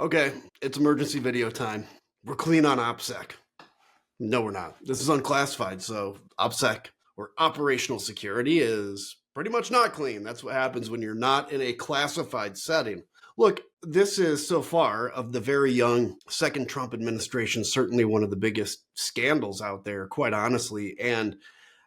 Okay, it's emergency video time. We're clean on OPSEC. No, we're not. This is unclassified, so OPSEC or operational security is pretty much not clean. That's what happens when you're not in a classified setting. Look, this is so far of the very young second Trump administration, certainly one of the biggest scandals out there, quite honestly. And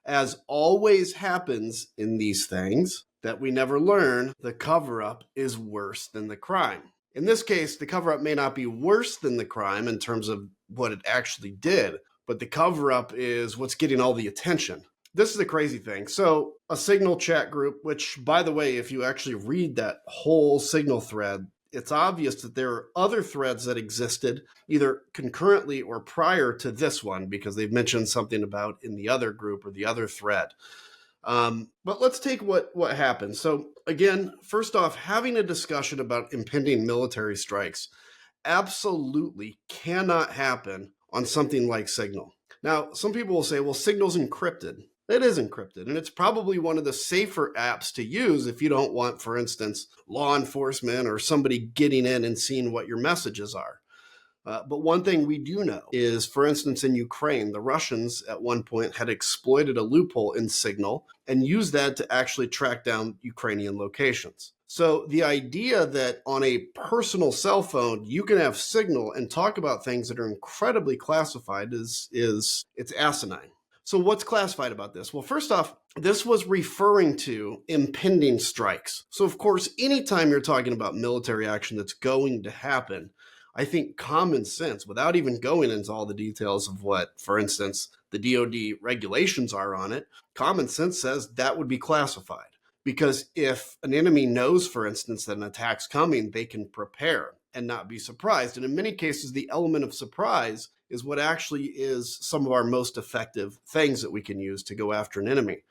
as always happens in these things that we never learn, the cover up is worse than the crime. In this case, the cover up may not be worse than the crime in terms of what it actually did, but the cover up is what's getting all the attention. This is the crazy thing. So, a Signal chat group, which, by the way, if you actually read that whole Signal thread, it's obvious that there are other threads that existed either concurrently or prior to this one because they've mentioned something about in the other group or the other thread. But let's take what happened. So again, first off, having a discussion about impending military strikes absolutely cannot happen on something like Signal. Now, some people will say, well, Signal's encrypted. It is encrypted, and it's probably one of the safer apps to use if you don't want, for instance, law enforcement or somebody getting in and seeing what your messages are. But one thing we do know is, for instance, in Ukraine, the Russians at one point had exploited a loophole in Signal and used that to actually track down Ukrainian locations. So the idea that on a personal cell phone you can have Signal and talk about things that are incredibly classified is it's asinine. So what's classified about this? Well, first off, this was referring to impending strikes. So of course, anytime you're talking about military action that's going to happen, I think common sense, without even going into all the details of what, for instance, the DoD regulations are on it, common sense says that would be classified. Because if an enemy knows, for instance, that an attack's coming, they can prepare and not be surprised. And in many cases, the element of surprise is what actually is some of our most effective things that we can use to go after an enemy.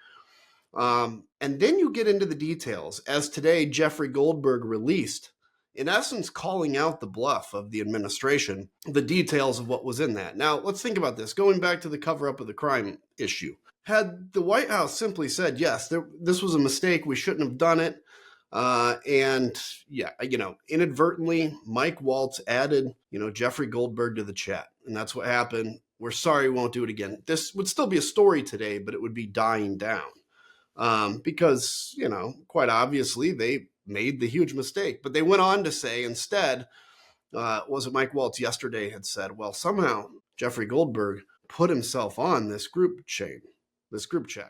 And then you get into the details. As today, Jeffrey Goldberg released, in essence, calling out the bluff of the administration, the details of what was in that. Now, let's think about this. Going back to the cover-up of the crime issue. Had the White House simply said, yes, this was a mistake, we shouldn't have done it, and yeah, inadvertently, Mike Waltz added, Jeffrey Goldberg to the chat, and that's what happened. We're sorry, we won't do it again. This would still be a story today, but it would be dying down because, quite obviously, they made the huge mistake. But they went on to say instead, was it Mike Waltz yesterday had said, well, somehow Jeffrey Goldberg put himself on this group chat.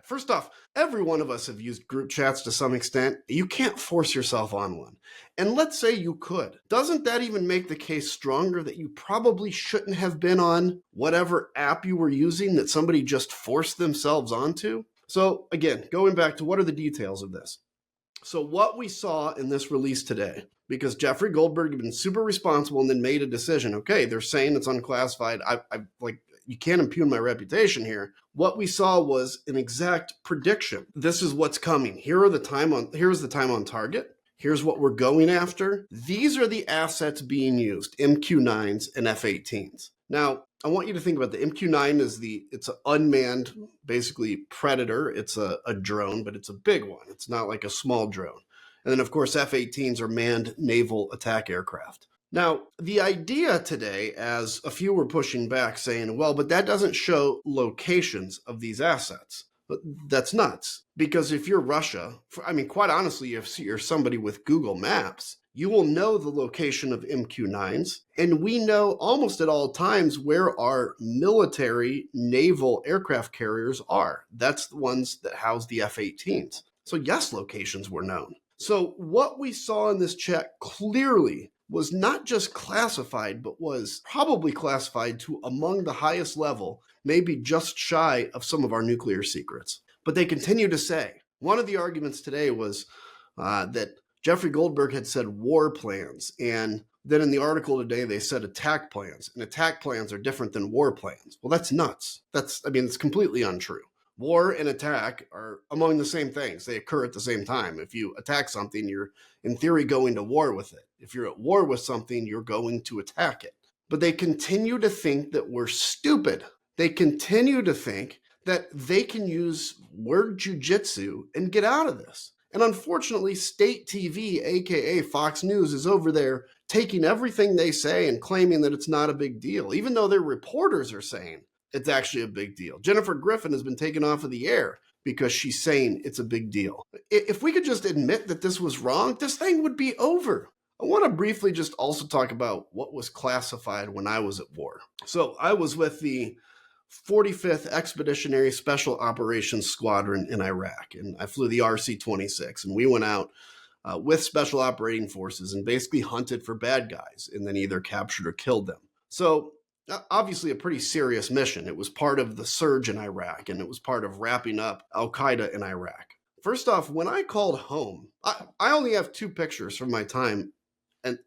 First off, every one of us have used group chats to some extent. You can't force yourself on one. And let's say you could. Doesn't that even make the case stronger that you probably shouldn't have been on whatever app you were using that somebody just forced themselves onto? So again, going back to what are the details of this? So what we saw in this release today, because Jeffrey Goldberg had been super responsible and then made a decision. Okay, they're saying it's unclassified. I you can't impugn my reputation here. What we saw was an exact prediction. This is what's coming. Here's the time on target. Here's what we're going after. These are the assets being used, MQ-9s and F-18s. Now, I want you to think about the MQ-9 it's an unmanned, basically predator. It's a drone, but it's a big one. It's not like a small drone. And then, of course, F-18s are manned naval attack aircraft. Now, the idea today, as a few were pushing back saying, well, but that doesn't show locations of these assets. But that's nuts. Because if you're Russia, quite honestly, if you're somebody with Google Maps, you will know the location of MQ-9s. And we know almost at all times where our military naval aircraft carriers are. That's the ones that house the F-18s. So yes, locations were known. So what we saw in this chat clearly was not just classified, but was probably classified to among the highest level, maybe just shy of some of our nuclear secrets. But they continue to say, one of the arguments today was that Jeffrey Goldberg had said war plans, and then in the article today they said attack plans, and attack plans are different than war plans. Well, that's nuts. It's completely untrue. War and attack are among the same things. They occur at the same time. If you attack something, you're in theory going to war with it. If you're at war with something, you're going to attack it. But they continue to think that we're stupid. They continue to think that they can use word jujitsu and get out of this. And unfortunately, state TV, aka Fox News, is over there taking everything they say and claiming that it's not a big deal, even though their reporters are saying it's actually a big deal. Jennifer Griffin has been taken off of the air because she's saying it's a big deal. If we could just admit that this was wrong, this thing would be over. I want to briefly just also talk about what was classified when I was at war. So I was with the 45th Expeditionary Special Operations Squadron in Iraq, and I flew the RC-26, and we went out with Special Operating Forces and basically hunted for bad guys and then either captured or killed them. So obviously a pretty serious mission. It was part of the surge in Iraq, and it was part of wrapping up Al-Qaeda in Iraq. First off, when I called home, I only have 2 pictures from my time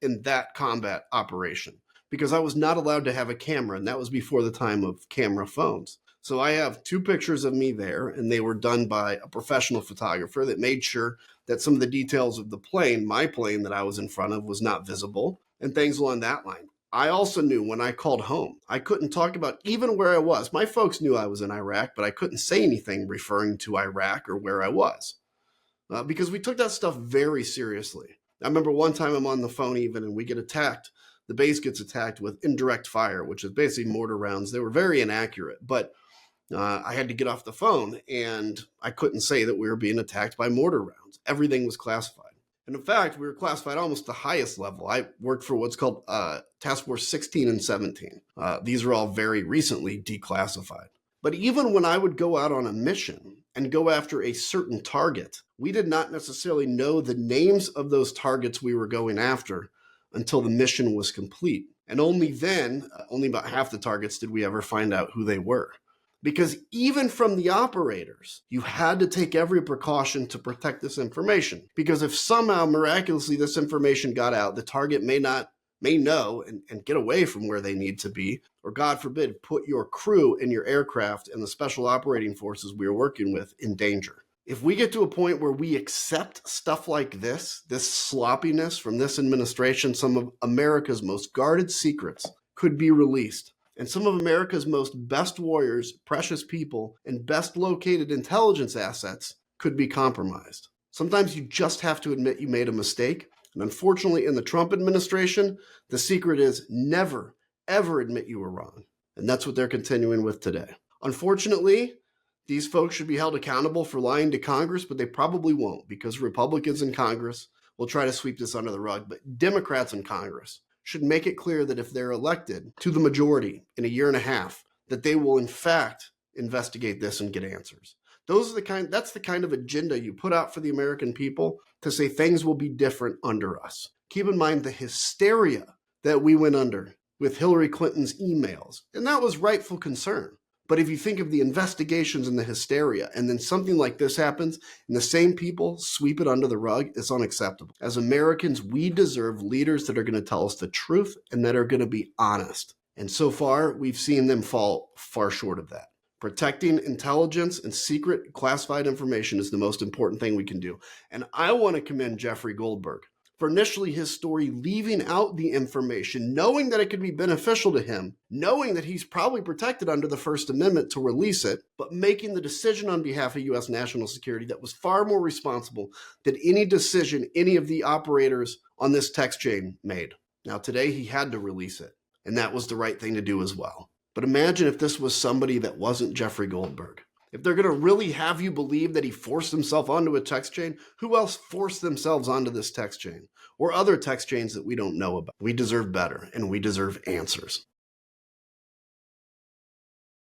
in that combat operation because I was not allowed to have a camera, and that was before the time of camera phones. So I have 2 pictures of me there, and they were done by a professional photographer that made sure that some of the details of the plane, my plane that I was in front of, was not visible, and things along that line. I also knew when I called home, I couldn't talk about even where I was. My folks knew I was in Iraq, but I couldn't say anything referring to Iraq or where I was because we took that stuff very seriously. I remember one time I'm on the phone even, and we get attacked. The base gets attacked with indirect fire, which is basically mortar rounds. They were very inaccurate, but I had to get off the phone, and I couldn't say that we were being attacked by mortar rounds. Everything was classified. And in fact, we were classified almost the highest level. I worked for what's called Task Force 16 and 17. These are all very recently declassified. But even when I would go out on a mission and go after a certain target, we did not necessarily know the names of those targets we were going after until the mission was complete. And only then, only about half the targets did we ever find out who they were. Because even from the operators, you had to take every precaution to protect this information. Because if somehow miraculously this information got out, the target may know and get away from where they need to be, or God forbid, put your crew and your aircraft and the special operating forces we were working with in danger. If we get to a point where we accept stuff like this sloppiness from this administration, some of America's most guarded secrets could be released. And some of America's most best warriors, precious people, and best located intelligence assets could be compromised. Sometimes you just have to admit you made a mistake. And unfortunately, in the Trump administration, the secret is never, ever admit you were wrong. And that's what they're continuing with today. Unfortunately, these folks should be held accountable for lying to Congress, but they probably won't because Republicans in Congress will try to sweep this under the rug. But Democrats in Congress should make it clear that if they're elected to the majority in a year and a half, that they will in fact investigate this and get answers. That's the kind of agenda you put out for the American people to say things will be different under us. Keep in mind the hysteria that we went under with Hillary Clinton's emails, and that was rightful concern. But if you think of the investigations and the hysteria, and then something like this happens, and the same people sweep it under the rug, it's unacceptable. As Americans, we deserve leaders that are going to tell us the truth and that are going to be honest. And so far, we've seen them fall far short of that. Protecting intelligence and secret classified information is the most important thing we can do. And I want to commend Jeffrey Goldberg for initially his story leaving out the information, knowing that it could be beneficial to him, knowing that he's probably protected under the First Amendment to release it, but making the decision on behalf of U.S. national security that was far more responsible than any decision any of the operators on this text chain made. Now, today he had to release it, and that was the right thing to do as well. But imagine if this was somebody that wasn't Jeffrey Goldberg. If they're going to really have you believe that he forced himself onto a text chain, who else forced themselves onto this text chain? Or other text chains that we don't know about? We deserve better, and we deserve answers.